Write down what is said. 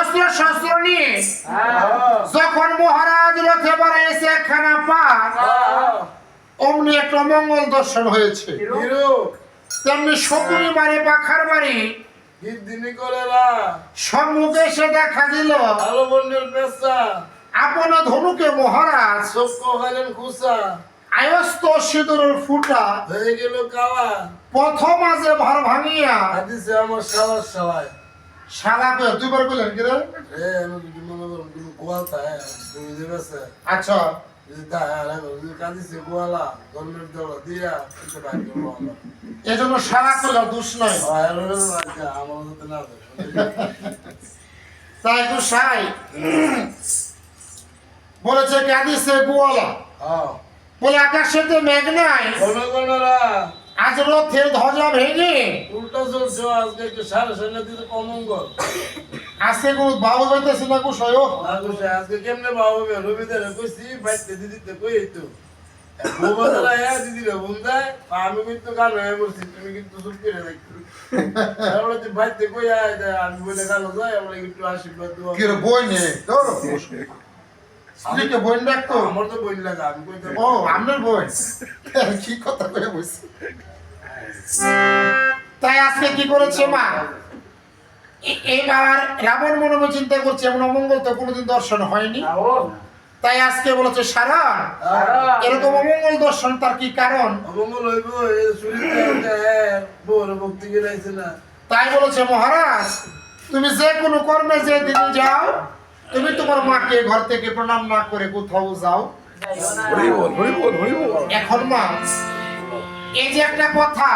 অস্ত্র শস্ত্র নিয়ে যখন মহারাজ রথে বাড়াইছে একখানা পাক অমনি একটা মঙ্গল দর্শন হয়েছে। তেমনি শকুনি বাড়ি পাখার বাড়ি সম্মুখে এসে দেখা দিল আপন ধনুকে মহারাজ আয়স্ত সিঁদুরের ফুটা হয়ে গেল কালা প্রথম আজে ভার ভাঙিয়া হাদিসে আমার শালা শালায় শালাকে দুইবার বললেন কি রে? এ আমি যদি মনে করুন তুমি গোয়ালতা হ্যাঁ তুমি দেবেছে আচ্ছা যদি তা হ্যাঁ যদি কাঁদিছে গোয়ালা গন্ডের দৌড়া দিয়া কিছু বাকি করবো আমরা এই জন্য শালা করলে দোষ নয়। আমার হতে না তাই তো সাই বলেছে কাঁদিছে গোয়ালা হ্যাঁ বলে আকাশেতে মেঘ নাই গণগণরা আজ রথের ধ্বজা ভেঙে উল্টো চলছে আজকে একটু সাড়ে সাড়ে দিতে অমঙ্গল আজকে কোনো বাবু বেঁধেছে না কুশয় আজকে কেমনে বাবু রবিদের কইছি বাইতে দিদিতে কই তো গোবাদারা হ্যাঁ দিদিরা বুঝায় আমি কিন্তু গান হয়ে বলছি তুমি কিন্তু চুপ করে দেখো আমরা তো বাইতে কই আয় আমি বলে গেল যাই আমরা একটু আশীর্বাদ দেবো কি রে বই নে তোর স্ত্রীকে বই ডাকতো আমার তো বই লাগা আমি কইতে ও আপনার বই কি কথা কয়ে বসে তাই আজকে কি করেছে মা এইবার রাবণ মনে মনে চিন্তা করছে এমন অমঙ্গল তো কোনোদিন দর্শন হয়নি। তাই আজকে বলেছে সারা এরকম অমঙ্গল দর্শন তার কি কারণ? অমঙ্গল হইব এই শরীরটা বড় ভক্তি গেলাইছে না তাই বলেছে মহারাজ তুমি যে কোনো কর্মে যে দিন যাও তুমি তোমার মাকে ঘর থেকে প্রণাম না করে কোথাও যাও। এখন মা এই যে একটা কথা